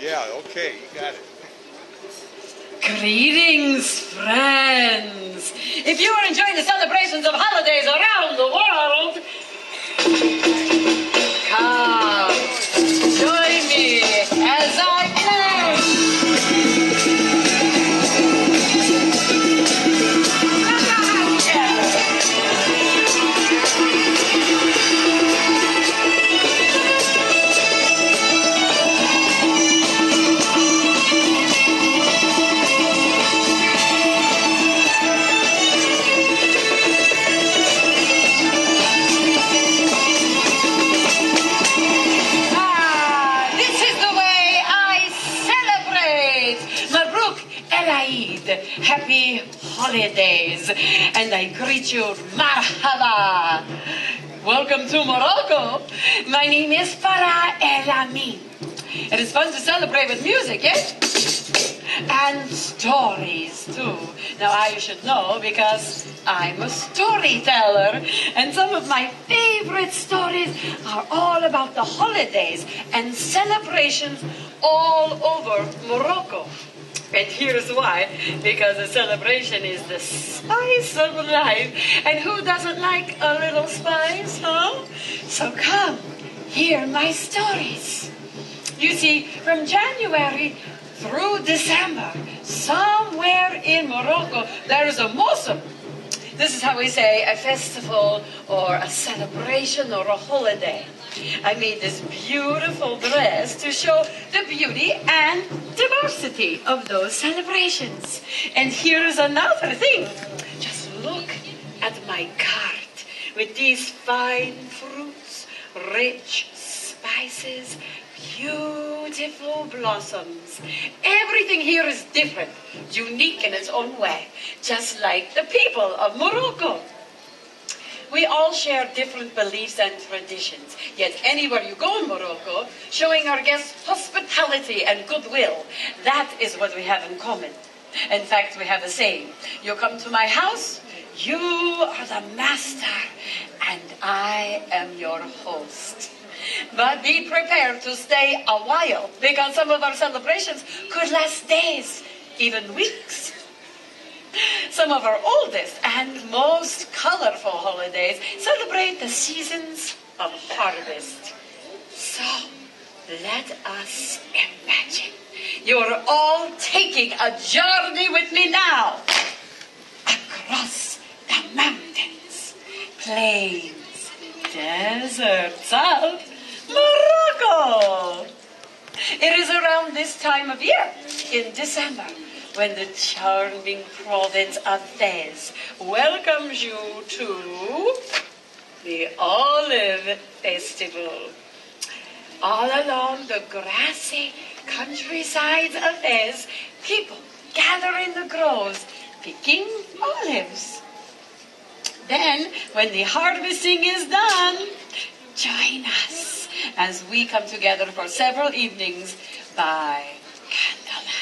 Yeah, okay, you got it. Greetings, friends. If you are enjoying the celebrations of holidays around the world, come, join me as I play. Happy holidays, and I greet you, marhaba. Welcome to Morocco. My name is Farah El Amin. It is fun to celebrate with music, yes? And stories, too. Now, I should know because I'm a storyteller, and some of my favorite stories are all about the holidays and celebrations all over Morocco. And here's why, because a celebration is the spice of life. And who doesn't like a little spice, huh? So come, hear my stories. You see, from January through December, somewhere in Morocco, there is a Mossam. This is how we say a festival or a celebration or a holiday. I made this beautiful dress to show the beauty and diversity of those celebrations. And here's another thing. Just look at my cart with these fine fruits, rich spices, beautiful blossoms. Everything here is different, unique in its own way, just like the people of Morocco. We all share different beliefs and traditions, yet anywhere you go in Morocco, showing our guests hospitality and goodwill, that is what we have in common. In fact, we have a saying, you come to my house, you are the master, and I am your host. But be prepared to stay a while, because some of our celebrations could last days, even weeks. Some of our oldest and most colorful holidays celebrate the seasons of harvest. So, let us imagine you're all taking a journey with me now across the mountains, plains, deserts of Morocco. It is around this time of year, in December, when the charming province of Fez welcomes you to the Olive Festival. All along the grassy countrysides of Fez, people gather in the groves, picking olives. Then, when the harvesting is done, join us as we come together for several evenings by candlelight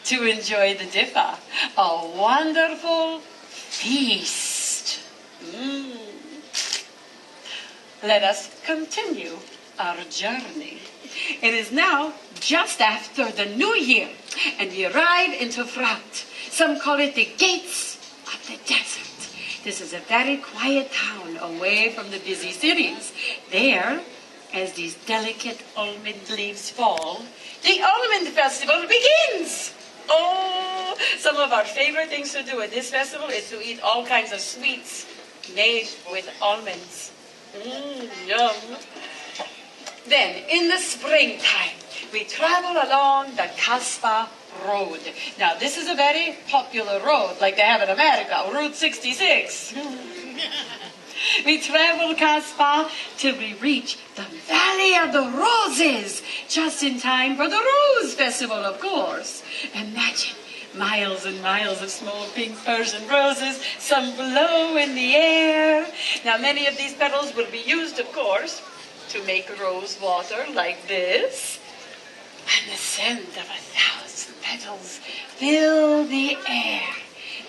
to enjoy the Diffa, a wonderful feast. Let us continue our journey. It is now just after the New Year, and we arrive into Frat. Some call it the gates of the desert. This is a very quiet town away from the busy cities. There, as these delicate almond leaves fall, the almond festival begins. Oh, some of our favorite things to do at this festival is to eat all kinds of sweets made with almonds. Yum. Then, in the springtime, we travel along the Kasbah Road. Now, this is a very popular road, like they have in America, Route 66. We travel Kasbah till we reach the Valley of the Roses, just in time for the Rose Festival, of course. Imagine miles and miles of small pink Persian roses, some blow in the air. Now, many of these petals will be used, of course, to make rose water like this. And the scent of 1,000 petals fill the air.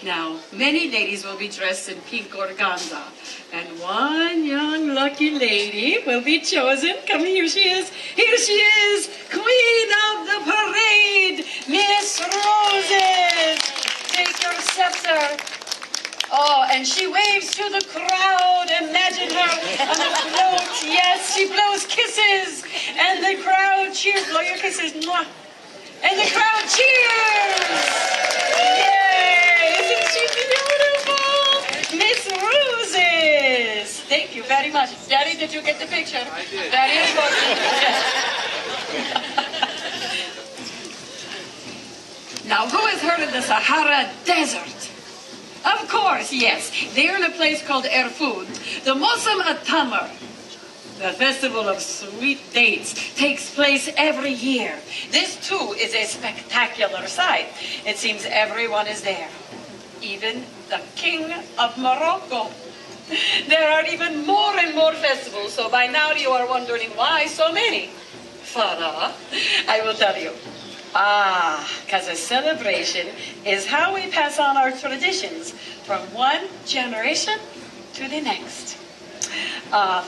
Now, many ladies will be dressed in pink organza, and one young lucky lady will be chosen. Come, here she is. Here she is, Queen of the Miss Roses, take your scepter. Oh, and she waves to the crowd. Imagine her on a float. Yes, she blows kisses. And the crowd cheers. Blow your kisses. Mwah. And the crowd cheers. Yay! Isn't she beautiful? Miss Roses. Thank you very much. Daddy, did you get the picture? I did. Very important. Now, who has heard of the Sahara Desert? Of course, yes. They're in a place called Erfoud. The Mossam at-Tamar, the festival of sweet dates, takes place every year. This, too, is a spectacular sight. It seems everyone is there, even the King of Morocco. There are even more and more festivals, so by now you are wondering why so many. Farah, I will tell you. Because a celebration is how we pass on our traditions from one generation to the next.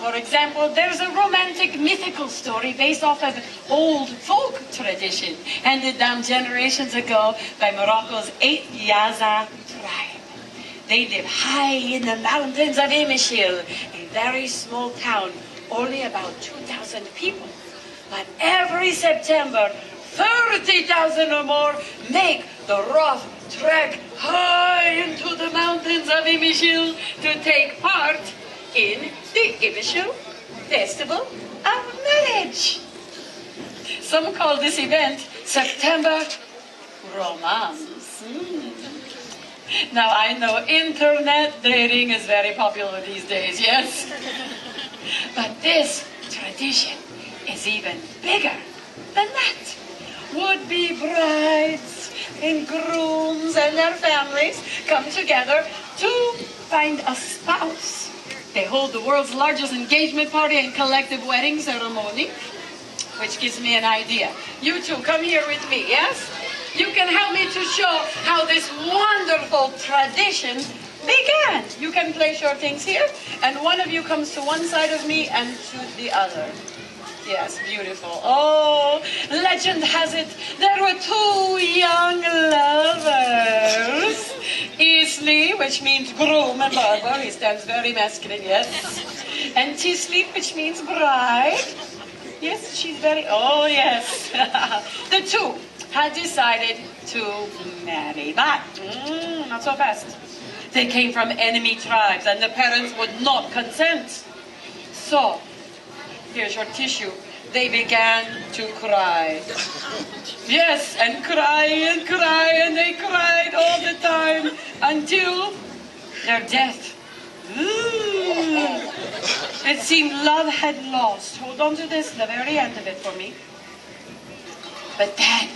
For example, there's a romantic mythical story based off of old folk tradition handed down generations ago by Morocco's 8 Yaza tribe. They live high in the mountains of Imishil, a very small town, only about 2,000 people. But every September, 30,000 or more make the rough trek high into the mountains of Imishil to take part in the Imishil Festival of Marriage. Some call this event September Romance. Now I know internet dating is very popular these days, yes? But this tradition is even bigger than that. Would-be brides and grooms and their families come together to find a spouse. They hold the world's largest engagement party and collective wedding ceremony, which gives me an idea. You two, come here with me, yes? You can help me to show how this wonderful tradition began. You can place your things here, and one of you comes to one side of me and to the other. Yes, beautiful. Oh, legend has it there were 2 young lovers. Isli, which means groom, and Barber, he stands very masculine, yes. And Tisli, which means bride. Yes, she's very, oh yes. The 2 had decided to marry, but not so fast. They came from enemy tribes, and the parents would not consent. So, here's your tissue. They began to cry. Yes, and cry, and they cried all the time until their death. It seemed love had lost. Hold on to this, the very end of it for me. But then,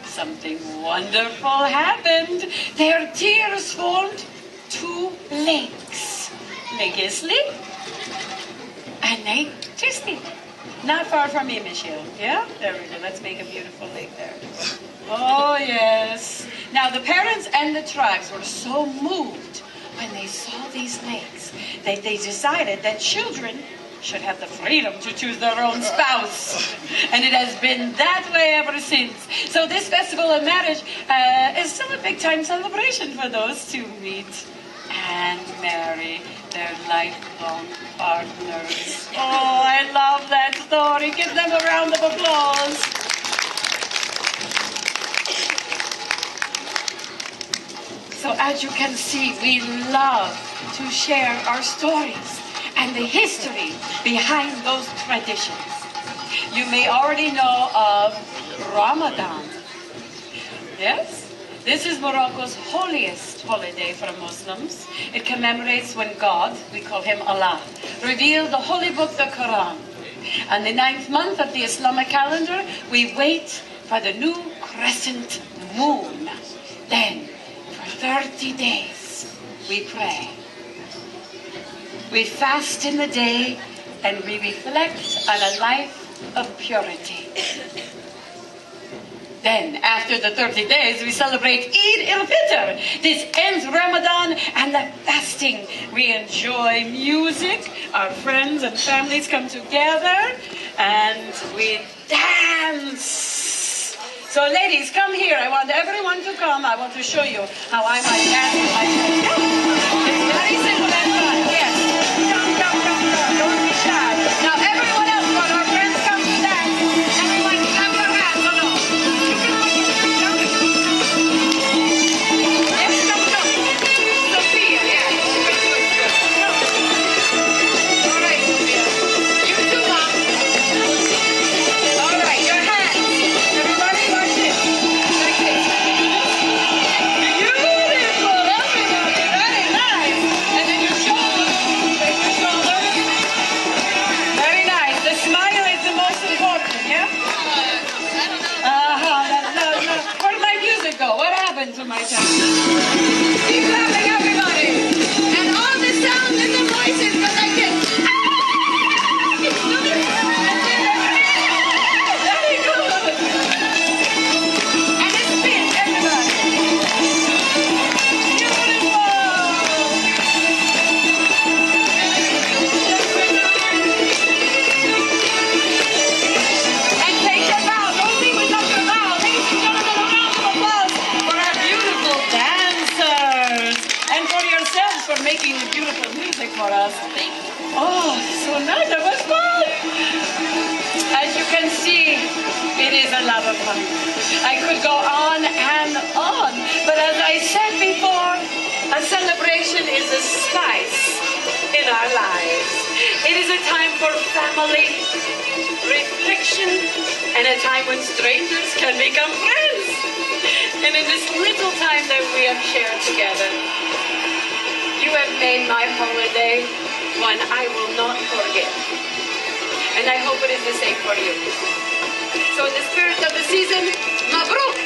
something wonderful happened. Their tears formed 2 lakes. Lake Isli and Lake Tisli. Not far from Imishil. Yeah? There we go. Let's make a beautiful lake there. Oh, yes. Now, the parents and the tribes were so moved when they saw these lakes that they decided that children should have the freedom to choose their own spouse. And it has been that way ever since. So this festival of marriage is still a big-time celebration for those to meet and marry their lifelong partners. Oh, I love that story. Give them a round of applause. So as you can see, we love to share our stories and the history behind those traditions. You may already know of Ramadan. Yes? This is Morocco's holiest holiday for Muslims. It commemorates when God, we call him Allah, revealed the holy book, the Quran. On the 9th month of the Islamic calendar, we wait for the new crescent moon. Then, for 30 days, we pray. We fast in the day and we reflect on a life of purity. Then, after the 30 days, we celebrate Eid al-Fitr. This ends Ramadan and the fasting. We enjoy music. Our friends and families come together and we dance. So ladies, come here. I want everyone to come. I want to show you how I might dance with my friends. Yeah. It's very simple and fun. Yes. Come, come, come, come. Don't be shy. Now everyone else, when our friends come to dance, everyone clap your hands. Oh no. You can come. Yes, come, come. Sophia, yes. Good, good, good. Come. All right, Sophia. You too, Mom. All right, your hands. Everybody watch it. Like this. Beautiful, everybody. Very nice. And then your shoulders. Take your shoulders. Very nice. The smile is the most important, yeah? No. Where did my music go? What happened to my time? Keep laughing, everybody. And all the sound and the voices go like this. Very good. And a spin, everybody. Beautiful. And take your bow. Don't leave without your bow. Ladies and gentlemen, a round of applause for our beautiful dancers. And for yourselves for making the beautiful music for us. Oh, so nice. That was fun. As you can see, it is a lot of fun. I could go on and on. But as I said before, a celebration is a spice in our lives. It is a time for family, reflection, and a time when strangers can become friends. And in this little time that we have shared together, you have made my holiday one I will not forget. And I hope it is the same for you. So in the spirit of the season, Mabruk!